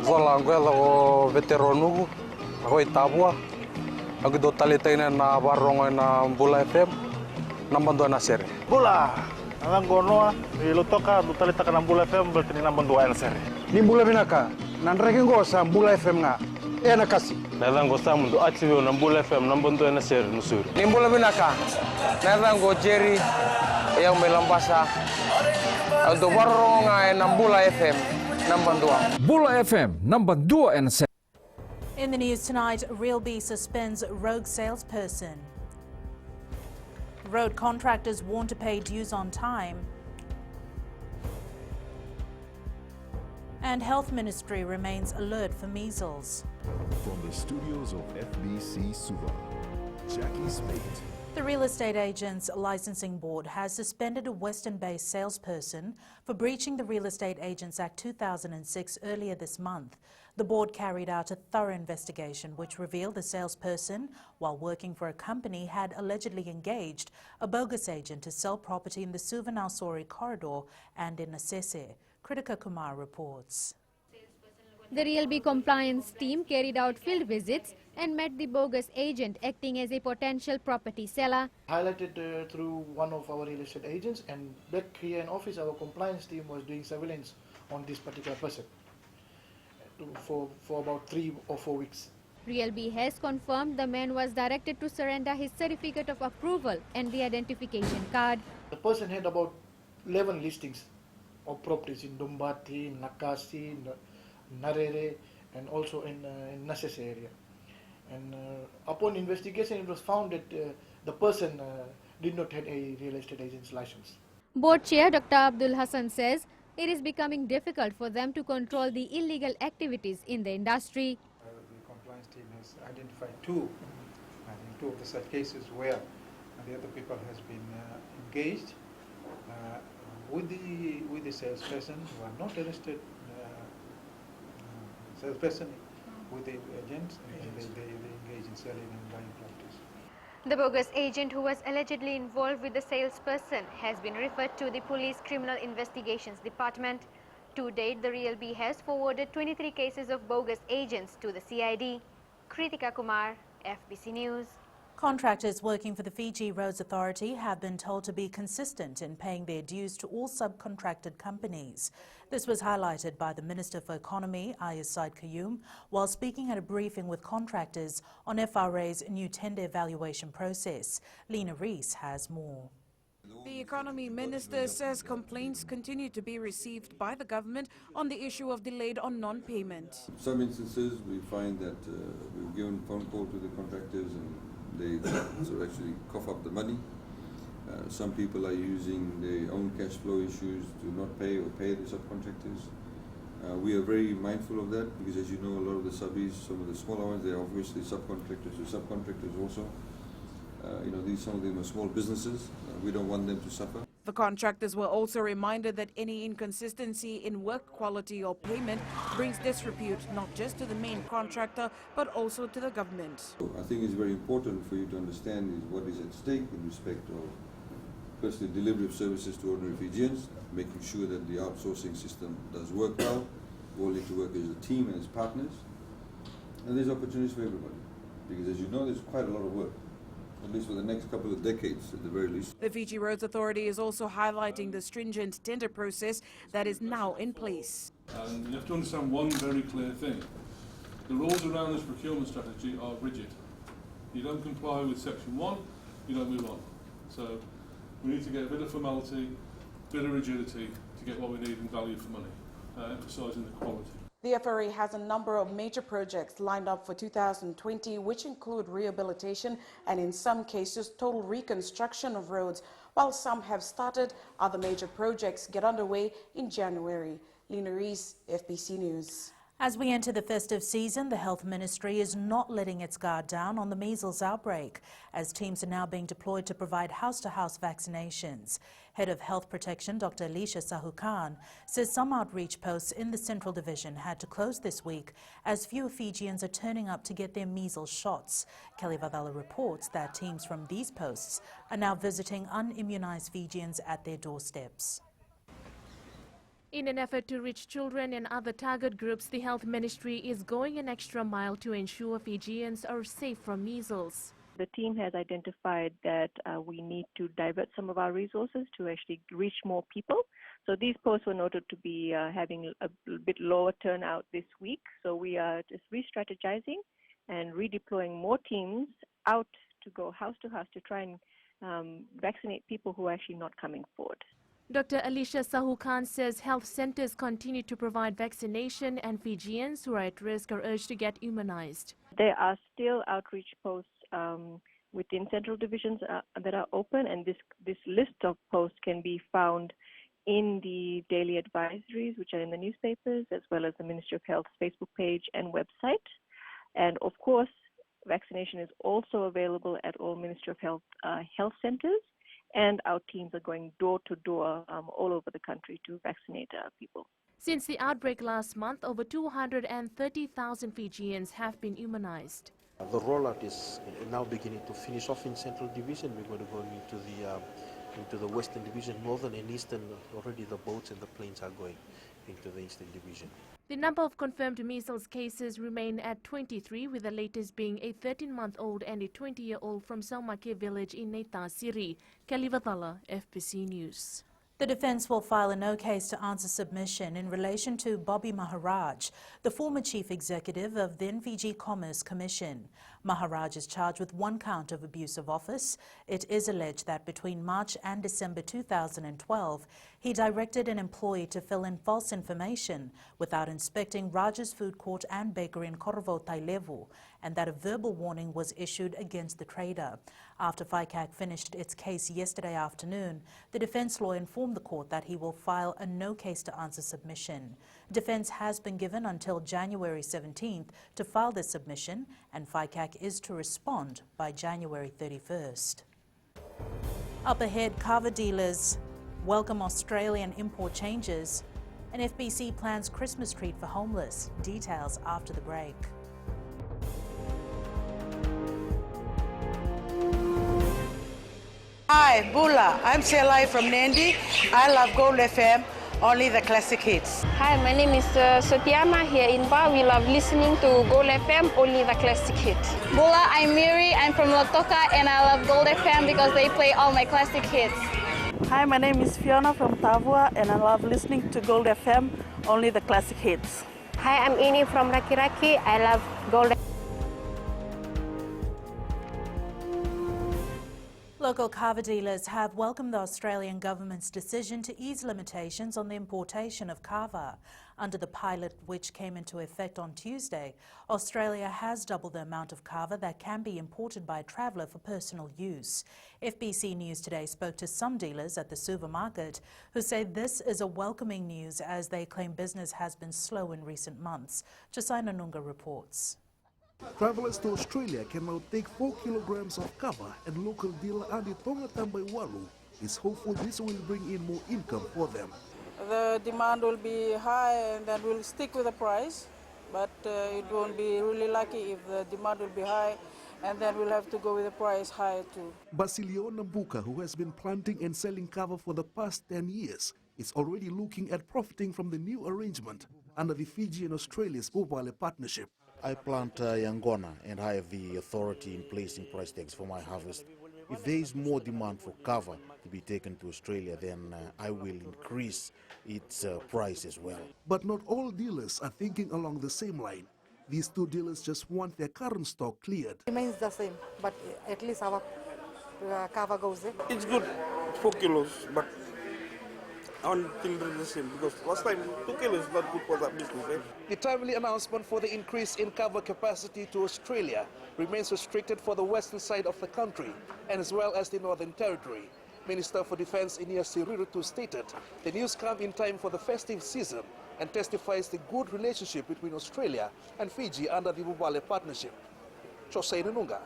Volanguela o veteranu, ako itabua. Ako do talitay na barong na Bula FM, nambandua na sir. Bula, alang gono ilutoka do talita ka ng Bula FM berarti ni nambandua na sir. Ni Bula binaka, nanregen go sa Bula FM nga. Na kasi. Nalang go sa mundo atibyo ng Bula FM nambandua na sir nusur. Ni Bula binaka, nalang go Jerry, yang melambasa. Do barong ng Bula FM, nambandua. Bula FM, nambandua na sir. In the news tonight, Realbee suspends rogue salesperson. Road contractors warn to pay dues on time. And Health Ministry remains alert for measles. From the studios of FBC Suva, Jackie Spate. The Real Estate Agents Licensing Board has suspended a Western-based salesperson for breaching the Real Estate Agents Act 2006 earlier this month. The board carried out a thorough investigation which revealed the salesperson, while working for a company, had allegedly engaged a bogus agent to sell property in the Suva-Nausori corridor and in Assese. Kritika Kumar reports. The Realbee compliance team carried out field visits and met the bogus agent acting as a potential property seller. Highlighted through one of our real estate agents, and back here in office our compliance team was doing surveillance on this particular person for about 3 or 4 weeks. Realbee has confirmed the man was directed to surrender his certificate of approval and the identification card. The person had about 11 listings of properties in Dumbati, Nakasi, Narere, and also in Nases area. And upon investigation, it was found that the person did not have a real estate agent's license. Board Chair Dr. Abdul Hassan says it is becoming difficult for them to control the illegal activities in the industry. The compliance team has identified two of the such cases where the other people has been engaged with the salesperson who are not arrested. Salesperson with the agents, and they engage in selling and buying properties. The bogus agent who was allegedly involved with the salesperson has been referred to the Police Criminal Investigations Department. To date, the Realbee has forwarded 23 cases of bogus agents to the CID. Kritika Kumar, FBC News. Contractors working for the Fiji Roads Authority have been told to be consistent in paying their dues to all subcontracted companies. This was highlighted by the Minister for Economy, Ayaz Said Qayyum, while speaking at a briefing with contractors on FRA's new tender evaluation process. Lena Rees has more. The Economy Minister says complaints continue to be received by the government on the issue of delayed on non-payment. In some instances, we find that we've given phone call to the contractors and they sort of actually cough up the money. Some people are using their own cash flow issues to not pay or pay the subcontractors. We are very mindful of that because, as you know, a lot of the subbies, some of the smaller ones, they are obviously subcontractors to subcontractors also. Some of them are small businesses. We don't want them to suffer. The contractors were also reminded that any inconsistency in work quality or payment brings disrepute not just to the main contractor but also to the government. So I think it's very important for you to understand is what is at stake in respect of, firstly, delivery of services to ordinary Fijians, making sure that the outsourcing system does work well. We all need to work as a team and as partners. And there's opportunities for everybody because, as you know, there's quite a lot of work, at least for the next couple of decades at the very least. The Fiji Roads Authority is also highlighting the stringent tender process that is now in place. And you have to understand one very clear thing. The rules around this procurement strategy are rigid. You don't comply with Section 1, you don't move on. So we need to get a bit of formality, a bit of rigidity to get what we need in value for money, emphasising the quality. The FRA has a number of major projects lined up for 2020, which include rehabilitation and, in some cases, total reconstruction of roads. While some have started, other major projects get underway in January. Lena Rees, FBC News. As we enter the festive season, the Health Ministry is not letting its guard down on the measles outbreak, as teams are now being deployed to provide house-to-house vaccinations. Head of Health Protection, Dr. Alicia Sahu-Khan, says some outreach posts in the Central Division had to close this week as fewer Fijians are turning up to get their measles shots. Kelly Vadala reports that teams from these posts are now visiting unimmunized Fijians at their doorsteps. In an effort to reach children and other target groups, the Health Ministry is going an extra mile to ensure Fijians are safe from measles. The team has identified that we need to divert some of our resources to actually reach more people. So these posts were noted to be having a bit lower turnout this week. So we are just re-strategizing and redeploying more teams out to go house to house to try and vaccinate people who are actually not coming forward. Dr. Alicia Sahu-Khan says health centers continue to provide vaccination and Fijians who are at risk are urged to get immunized. There are still outreach posts within central divisions that are open, and this list of posts can be found in the daily advisories, which are in the newspapers, as well as the Ministry of Health's Facebook page and website. And of course, vaccination is also available at all Ministry of Health health centers, and our teams are going door to door all over the country to vaccinate people. Since the outbreak last month, over 230,000 Fijians have been immunized. The rollout is now beginning to finish off in Central Division. We're going to go into the Western Division, Northern and Eastern. Already the boats and the planes are going into the Eastern Division. The number of confirmed measles cases remain at 23, with the latest being a 13-month-old and a 20-year-old from Saumake village in Neitasiri. Kelly Vathala, FBC News. The defence will file a no-case to answer submission in relation to Bobby Maharaj, the former chief executive of then Fiji Commerce Commission. Maharaj is charged with one count of abuse of office. It is alleged that between March and December 2012, he directed an employee to fill in false information without inspecting Raj's Food Court and Bakery in Korvo, Tailevu, and that a verbal warning was issued against the trader. After FICAC finished its case yesterday afternoon, the defence lawyer informed the court that he will file a no-case to answer submission. Defence has been given until January 17th to file this submission, and FICAC is to respond by January 31st. Up ahead, kava dealers welcome Australian import changes, and FBC plans Christmas treat for homeless. Details after the break. Hi, Bula. I'm Selai from Nandi. I love Gold FM, only the classic hits. Hi, my name is Sotiama here in Ba. We love listening to Gold FM, only the classic hits. Bula, I'm Miri. I'm from Lotoka and I love Gold FM because they play all my classic hits. Hi, my name is Fiona from Tavua and I love listening to Gold FM, only the classic hits. Hi, I'm Ini from Rakiraki. I love Gold FM. Local kava dealers have welcomed the Australian government's decision to ease limitations on the importation of kava. Under the pilot, which came into effect on Tuesday, Australia has doubled the amount of kava that can be imported by a traveller for personal use. FBC News Today spoke to some dealers at the Suva market who say this is a welcoming news as they claim business has been slow in recent months. Josai Nanunga reports. Travelers to Australia can now take 4 kilograms of kava, and local dealer Andi Tonga Tambaiwalu is hopeful this will bring in more income for them. The demand will be high and then we'll stick with the price, but it won't be really lucky if the demand will be high and then we'll have to go with the price higher too. Basilio Nambuka, who has been planting and selling kava for the past 10 years, is already looking at profiting from the new arrangement under the Fiji and Australia's Bobale partnership. I plant Yangona and I have the authority in placing price tags for my harvest. If there is more demand for kava to be taken to Australia, then I will increase its price as well. But not all dealers are thinking along the same line. These two dealers just want their current stock cleared. It remains the same, but at least our kava goes there. It's good, 4 kilos, but until the same, because last time 2 kilos is not good for that business. The timely announcement for the increase in kava capacity to Australia remains restricted for the western side of the country and as well as the Northern Territory. Minister for Defence Inyasi Rirutu stated the news come in time for the festive season and testifies the good relationship between Australia and Fiji under the Bobale partnership. Josai Nanunga,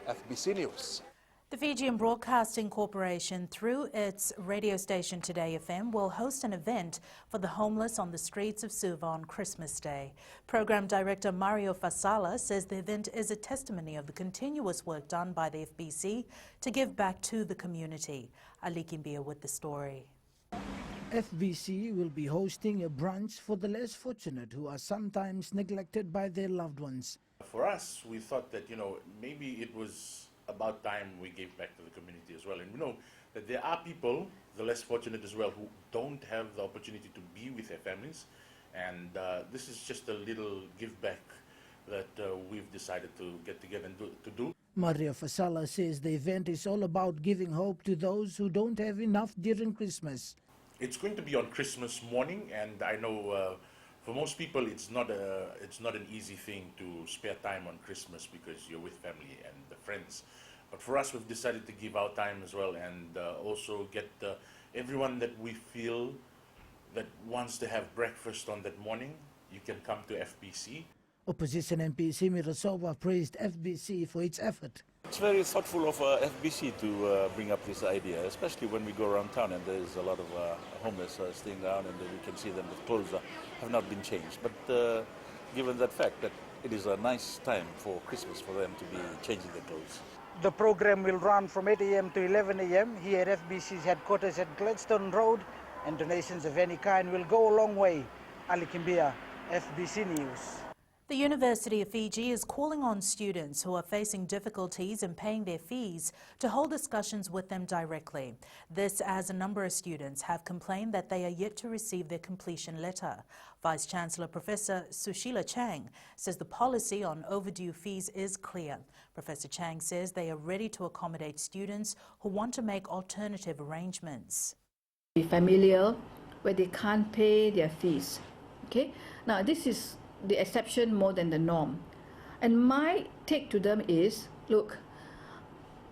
FBC News. The Fijian Broadcasting Corporation, through its radio station Today FM, will host an event for the homeless on the streets of Suva on Christmas Day. Program Director Mario Fasala says the event is a testimony of the continuous work done by the FBC to give back to the community. Ali Kimbia with the story. FBC will be hosting a brunch for the less fortunate who are sometimes neglected by their loved ones. For us, we thought that, maybe it was about time we gave back to the community as well. And we know that there are people, the less fortunate as well, who don't have the opportunity to be with their families. And this is just a little give back that we've decided to get together and do. Maria Fasala says the event is all about giving hope to those who don't have enough during Christmas. It's going to be on Christmas morning, and I know for most people it's not an easy thing to spare time on Christmas because you're with family and friends. But for us, we've decided to give our time as well, and also get everyone that we feel that wants to have breakfast on that morning. You can come to FBC. Opposition MP Simi Rasova praised FBC for its effort. It's very thoughtful of FBC to bring up this idea, especially when we go around town and there's a lot of homeless staying around, and we can see them with clothes that have not been changed. But given that fact that it is a nice time for Christmas for them to be changing their clothes. The program will run from 8 a.m. to 11 a.m. here at FBC's headquarters at Gladstone Road, and donations of any kind will go a long way. Ali Kimbia, FBC News. The University of Fiji is calling on students who are facing difficulties in paying their fees to hold discussions with them directly. This as a number of students have complained that they are yet to receive their completion letter. Vice-Chancellor Professor Sushila Chang says the policy on overdue fees is clear. Professor Chang says they are ready to accommodate students who want to make alternative arrangements. Be familiar where they can't pay their fees. Okay, now this is the exception more than the norm. And my take to them is, look,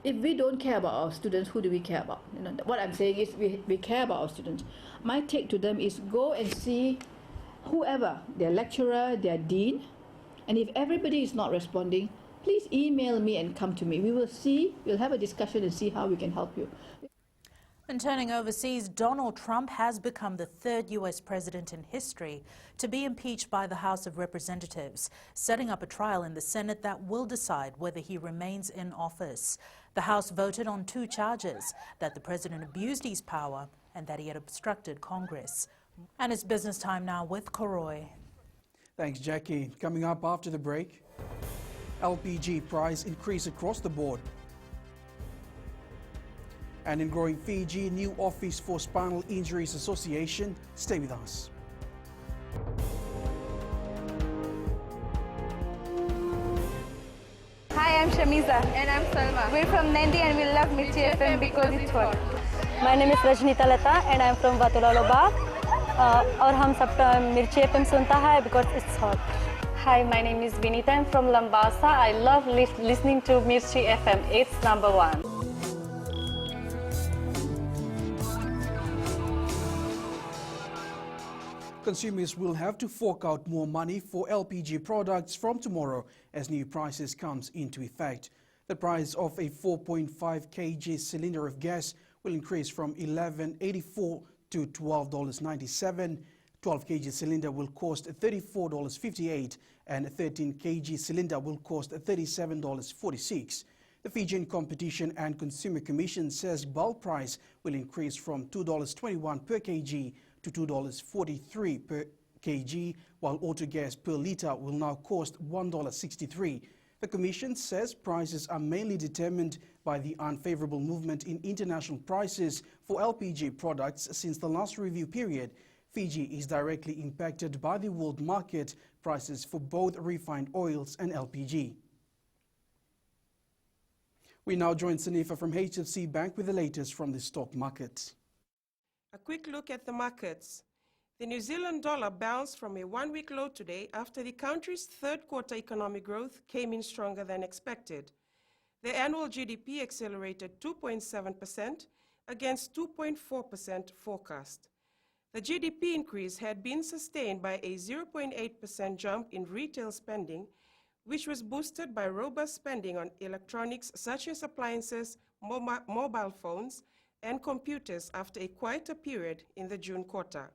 if we don't care about our students, who do we care about? What I'm saying is we care about our students. My take to them is go and see whoever, their lecturer, their dean, and if everybody is not responding, please email me and come to me. We'll have a discussion and see how we can help you. And turning overseas, Donald Trump has become the third U.S. president in history to be impeached by the House of Representatives, setting up a trial in the Senate that will decide whether he remains in office. The House voted on 2 charges: that the president abused his power and that he had obstructed Congress. And it's business time now with Koroy. Thanks, Jackie. Coming up after the break, LPG price increase across the board. And in growing Fiji, new office for Spinal Injuries Association. Stay with us. Hi, I'm Shamiza. And I'm Salma. We're from Nandi and we love Mirchi FM because it's hot. My name is Rajnita Lata and I'm from Vatulaloba. और हम सब मिर्ची FM सुनता है because it's hot. Hi, my name is Vinita. I'm from Lambasa. I love listening to Mirchi FM. It's #1. Consumers will have to fork out more money for LPG products from tomorrow as new prices comes into effect. The price of a 4.5 kg cylinder of gas will increase from $11.84 to $12.97. 12 kg cylinder will cost $34.58 and a 13 kg cylinder will cost $37.46. The Fijian Competition and Consumer Commission says bulk price will increase from $2.21 per kg to $2.43 per kg, while autogas per litre will now cost $1.63. The Commission says prices are mainly determined by the unfavourable movement in international prices for LPG products since the last review period. Fiji is directly impacted by the world market prices for both refined oils and LPG. We now join Sanifa from HFC Bank with the latest from the stock market. A quick look at the markets. The New Zealand dollar bounced from a one-week low today after the country's third-quarter economic growth came in stronger than expected. The annual GDP accelerated 2.7% against 2.4% forecast. The GDP increase had been sustained by a 0.8% jump in retail spending, which was boosted by robust spending on electronics such as appliances, mobile phones, and computers after a quieter period in the June quarter.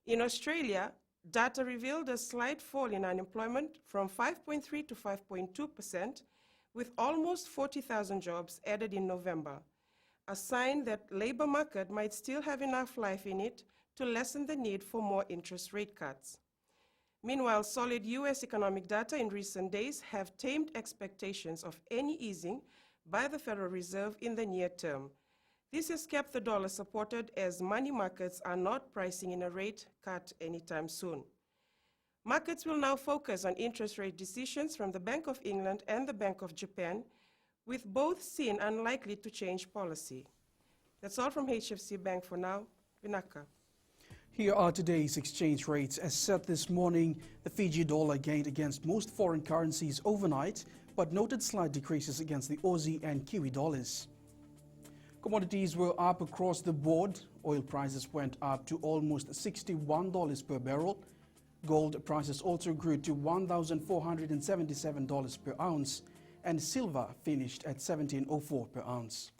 In Australia, data revealed a slight fall in unemployment from 5.3% to 5.2%, with almost 40,000 jobs added in November. a sign that labor market might still have enough life in it to lessen the need for more interest rate cuts. Meanwhile, solid U.S. economic data in recent days have tamed expectations of any easing by the Federal Reserve in the near term. This has kept the dollar supported as money markets are not pricing in a rate cut anytime soon. Markets will now focus on interest rate decisions from the Bank of England and the Bank of Japan, with both seen unlikely to change policy. That's all from HFC Bank for now. Vinaka. Here are today's exchange rates. As set this morning, the Fiji dollar gained against most foreign currencies overnight, but noted slight decreases against the Aussie and Kiwi dollars. Commodities were up across the board. Oil prices went up to almost $61 per barrel. Gold prices also grew to $1,477 per ounce, and silver finished at $17.04 per ounce.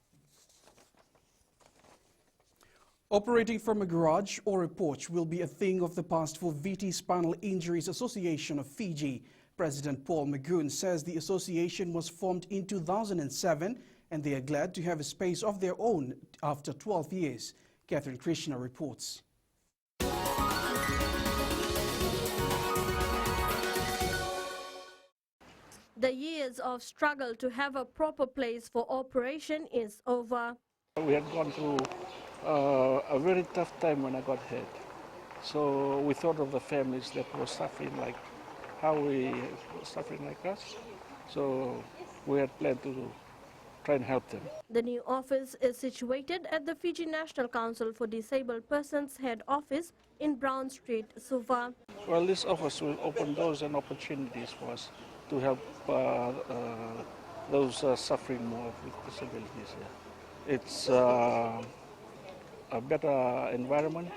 Operating from a garage or a porch will be a thing of the past for VT Spinal Injuries Association of Fiji. President Paul Magoon says the association was formed in 2007 and they are glad to have a space of their own after 12 years. Catherine Krishna reports. The years of struggle to have a proper place for operation is over. We had gone through a very tough time when I got hurt. So we thought of the families that were suffering like how we were suffering like us. So we had planned to try and help them. The new office is situated at the Fiji National Council for Disabled Persons head office in Brown Street, Suva. Well, this office will open doors and opportunities for us to help those suffering more with disabilities. Yeah. It's a better environment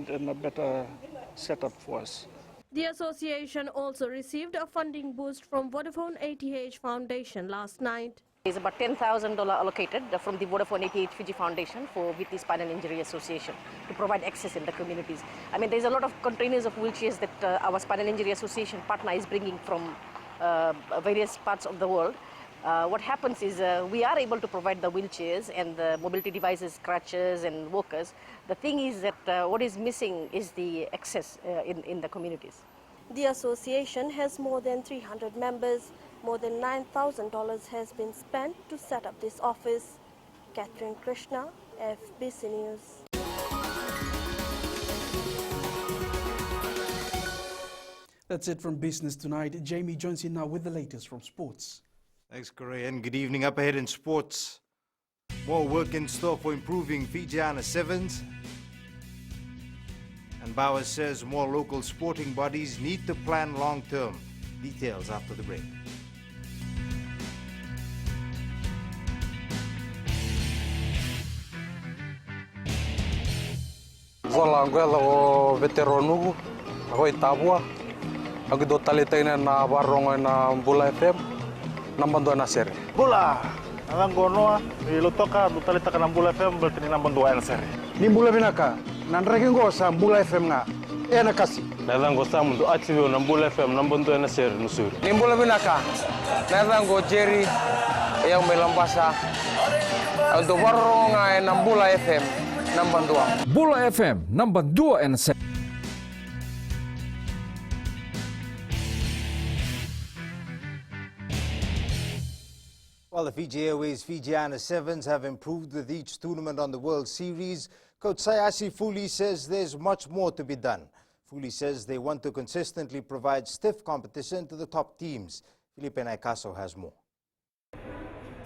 and a better setup for us. The association also received a funding boost from Vodafone ATH Foundation last night. There's about $10,000 allocated from the Vodafone ATH Fiji Foundation for VT Spinal Injury Association to provide access in the communities. I mean, there's a lot of containers of wheelchairs that our Spinal Injury Association partner is bringing from various parts of the world. What happens is we are able to provide the wheelchairs and the mobility devices, crutches and walkers. The thing is that what is missing is the access in the communities. The association has more than 300 members. More than $9,000 has been spent to set up this office. Catherine Krishna, FBC News. That's it from Business Tonight. Jamie joins you now with the latest from sports. Thanks, Corey, and good evening. Up ahead in sports, more work in store for improving Fijiana Sevens. And Bowers says more local sporting bodies need to plan long-term. Details after the break. Zola ngwela o veteranu hoi tabua agi do talitaina na barongo na Bula FM nambando na seri Bula alangonoa ilotoka do talita na Bula FM bertini nambando na seri ni Bula binaka nanreke ngo sa Bula FM nga ena kasi nalango sa mundo active na Bula FM nambando na seri nusuri ni Bula binaka nalango Jerry yang melambasa do barongo na Bula FM Bula FM number 2 and 7. Well, the Fiji Airways Fijiana Sevens have improved with each tournament on the World Series. Coach Sayasi Fuli says there's much more to be done. Fuli says they want to consistently provide stiff competition to the top teams. Felipe Naikaso has more.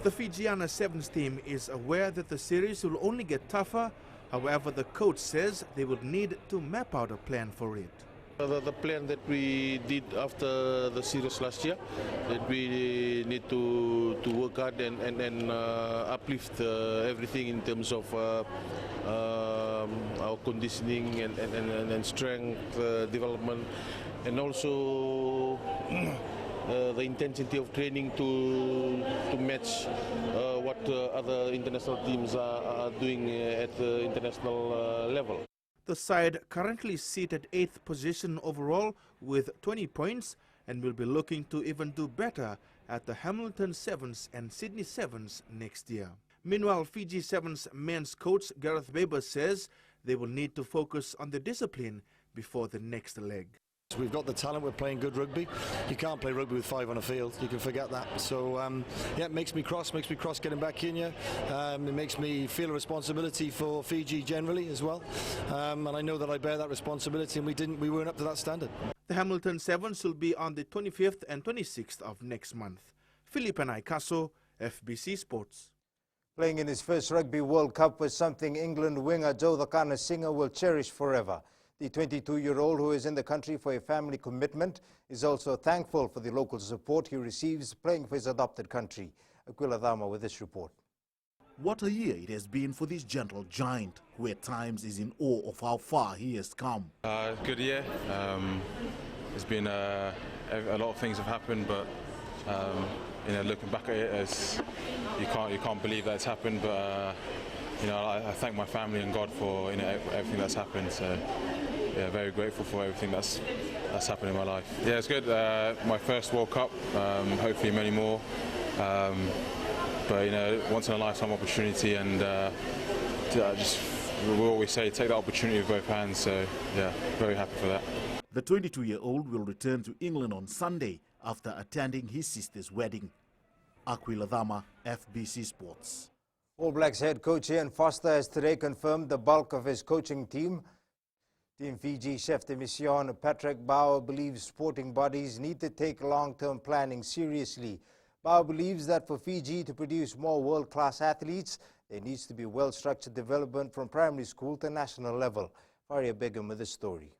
The Fijiana Sevens team is aware that the series will only get tougher. However, the coach says they will need to map out a plan for it. The plan that we did after the series last year, that we need to work hard and uplift everything in terms of our conditioning and strength development, and also the intensity of training to match what other international teams are doing at the international level. The side currently sit at 8th position overall with 20 points and will be looking to even do better at the Hamilton Sevens and Sydney Sevens next year. Meanwhile, Fiji Sevens men's coach Gareth Weber says they will need to focus on the discipline before the next leg. We've got the talent, we're playing good rugby. You can't play rugby with 5 on a field, you can forget that. So yeah, it makes me cross getting back in here. It makes me feel a responsibility for Fiji generally as well. And I know that I bear that responsibility, and we weren't up to that standard. The Hamilton Sevens will be on the 25th and 26th of next month. Philip Naikaso, FBC Sports. Playing in his first Rugby World Cup was something England winger Joe Thakana-Singer will cherish forever. The 22-year-old, who is in the country for a family commitment, is also thankful for the local support he receives playing for his adopted country. Aquila Dama with this report. What a year it has been for this gentle giant, who at times is in awe of how far he has come. Good year. It's been a lot of things have happened, but you know, looking back at it, as you can't believe that it's happened. But you know, I thank my family and God for everything that's happened. So yeah, very grateful for everything that's happened in my life. Yeah, it's good. My first World Cup. Hopefully many more. But you know, once in a lifetime opportunity, and we always say take that opportunity with both hands. So yeah, very happy for that. The 22-year-old will return to England on Sunday after attending his sister's wedding. Aquila Dama, FBC Sports. All Blacks head coach Ian Foster has today confirmed the bulk of his coaching team. Team Fiji chef de mission Patrick Bauer believes sporting bodies need to take long-term planning seriously. Bauer believes that for Fiji to produce more world-class athletes, there needs to be well-structured development from primary school to national level. Faria Begum with this story.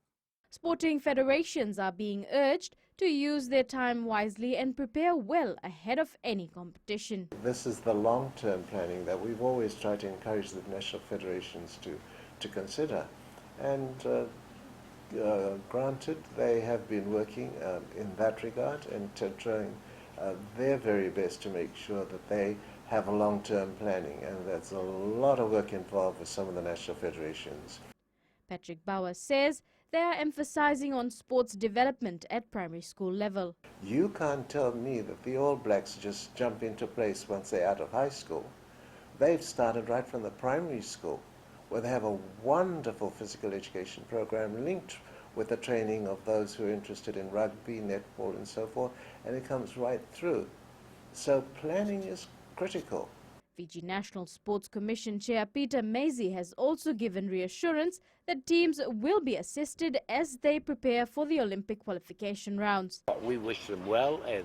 Sporting federations are being urged to use their time wisely and prepare well ahead of any competition. This is the long-term planning that we've always tried to encourage the national federations to consider. And granted, they have been working in that regard and trying their very best to make sure that they have a long-term planning, and there's a lot of work involved with some of the national federations. Patrick Bauer says they are emphasizing on sports development at primary school level. You can't tell me that the All Blacks just jump into place once they're out of high school. They've started right from the primary school, where they have a wonderful physical education program linked with the training of those who are interested in rugby, netball and so forth, and it comes right through. So planning is critical. Fiji National Sports Commission Chair Peter Maisy has also given reassurance that teams will be assisted as they prepare for the Olympic qualification rounds. We wish them well, and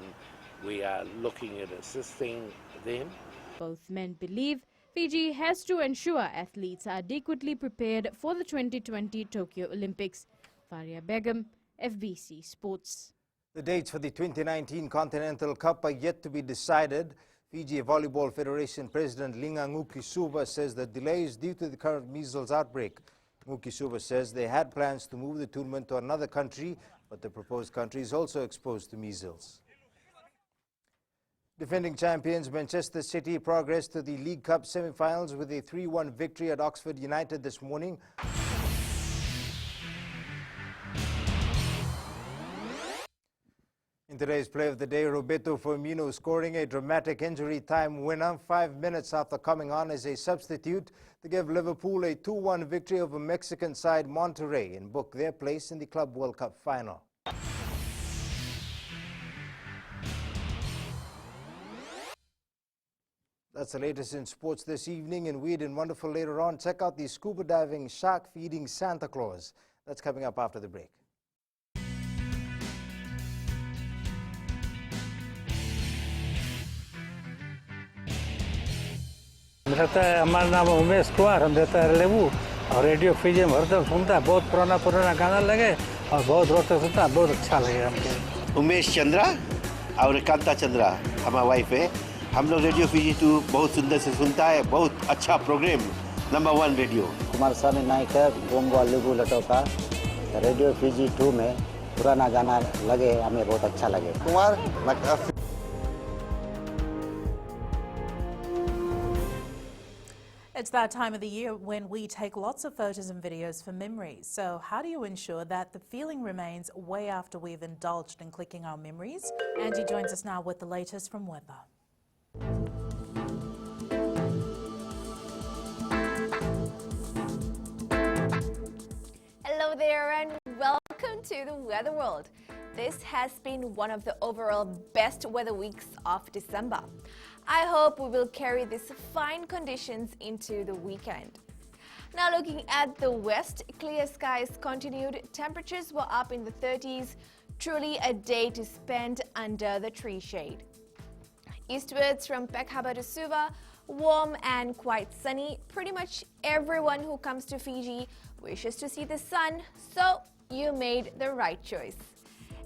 we are looking at assisting them. Both men believe Fiji has to ensure athletes are adequately prepared for the 2020 Tokyo Olympics. Faria Begum, FBC Sports. The dates for the 2019 Continental Cup are yet to be decided. Fiji Volleyball Federation President Linga Ngukisuba says the delay is due to the current measles outbreak. Ngukisuba says they had plans to move the tournament to another country, but the proposed country is also exposed to measles. Defending champions Manchester City progressed to the League Cup semi-finals with a 3-1 victory at Oxford United this morning. In today's play of the day, Roberto Firmino scoring a dramatic injury time winner 5 minutes after coming on as a substitute to give Liverpool a 2-1 victory over Mexican side Monterrey and book their place in the Club World Cup final. That's the latest in sports this evening, and Weird and Wonderful later on. Check out the scuba diving shark feeding Santa Claus. That's coming up after the break. रहता है। हमारा नाम उमेश कुमार, हम रहता है रेलेवू और radio Fiji में हरदम सुनता है। बहुत पुराना गाना लगे और बहुत रोचक सुनता है, बहुत अच्छा लगे हमको। उमेश चंद्रा और कांता चंद्रा हमारा वाइफ है। हम लोग रेडियो फीजी 2 बहुत सुंदर से सुनता है, बहुत अच्छा प्रोग्राम, नंबर 1 रेडियो। कुमार स्वामी नायक गोंगो लुगू लटोका रेडियो फीजी 2 में पुराना गाना लगे, हमें बहुत अच्छा लगे। Kumar It's that time of the year when we take lots of photos and videos for memories. So how do you ensure that the feeling remains way after we've indulged in clicking our memories? Angie joins us now with the latest from weather. Hello there and welcome to the Weather World. This has been one of the overall best weather weeks of December. I hope we will carry these fine conditions into the weekend. Now looking at the west, clear skies continued. Temperatures were up in the 30s. Truly a day to spend under the tree shade. Eastwards from Peck Harbour to Suva, warm and quite sunny. Pretty much everyone who comes to Fiji wishes to see the sun, so you made the right choice.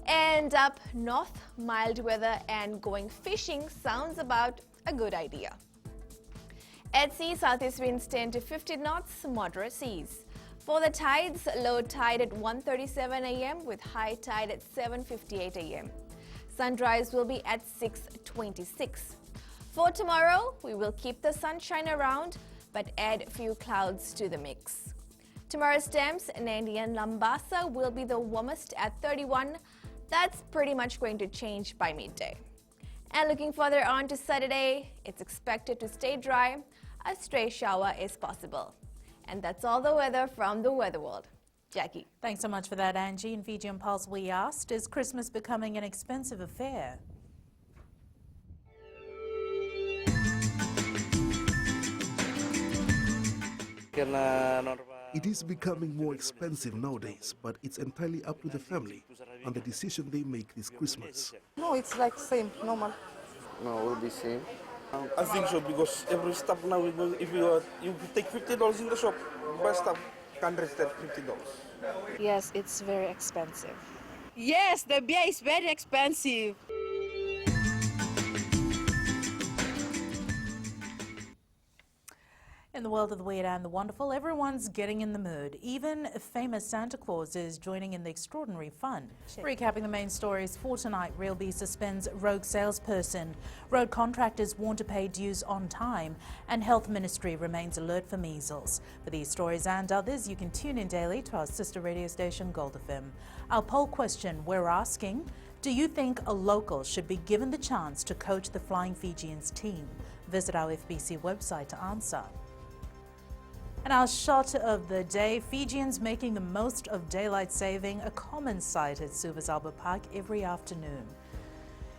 And up north, mild weather and going fishing sounds about a good idea. At sea, southeast winds 10 to 50 knots, moderate seas. For the tides, low tide at 1:37 a.m. with high tide at 7:58 a.m. Sunrise will be at 6:26. For tomorrow, we will keep the sunshine around but add a few clouds to the mix. Tomorrow's temps, Nandi and Lambasa will be the warmest at 31. That's pretty much going to change by midday. And looking further on to Saturday, it's expected to stay dry. A stray shower is possible. And that's all the weather from the Weather World. Jackie. Thanks so much for that, Angie. In Fiji on Pulse, we asked, is Christmas becoming an expensive affair? It is becoming more expensive nowadays, but it's entirely up to the family and the decision they make this Christmas. No, it's like same, normal. No, it will be same. I think so, because every stuff now, if you take $50 in the shop, buy stuff, $150. Yes, it's very expensive. Yes, the beer is very expensive. In the world of the weird and the wonderful, everyone's getting in the mood. Even famous Santa Claus is joining in the extraordinary fun. Recapping the main stories for tonight, Realbee suspends rogue salesperson. Road contractors warn to pay dues on time. And Health Ministry remains alert for measles. For these stories and others, you can tune in daily to our sister radio station, Gold FM. Our poll question, we're asking, do you think a local should be given the chance to coach the Flying Fijians team? Visit our FBC website to answer. And our shot of the day, Fijians making the most of daylight saving, a common sight at Suva's Albert Park every afternoon.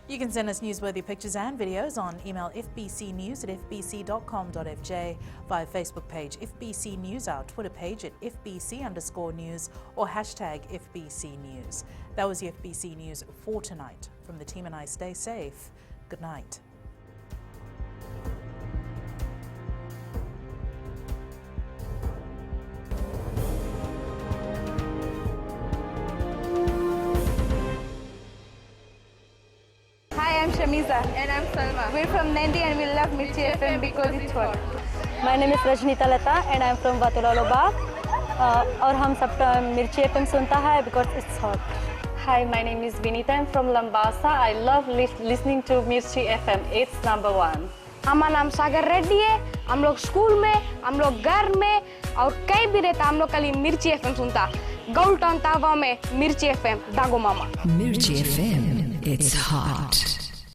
You can send us newsworthy pictures and videos on email fbcnews@fbc.com.fj, via Facebook page FBC News, our Twitter page at FBC_news, or hashtag FBC News. That was the FBC News for tonight. From the team and I, stay safe. Good night. Hi, I'm Shamiza. And I'm Salma. We're from Nandi and we love Mirchi FM because it's hot. My name is Rajnita Lata and I'm from Vatulaloba. और हम सब मिर्ची FM सुनता है because it's hot. Hi, my name is Vinita. I'm from Lambasa. I love listening to Mirchi FM. It's #1. हमारा नाम सागर रेड्डी है. हम लोग स्कूल में, हम लोग घर में और कहीं भी रहता हम लोग खाली मिर्ची FM सुनता. Gold Town Tava में मिर्ची FM, दागो मामा. Mirchi FM, it's hot.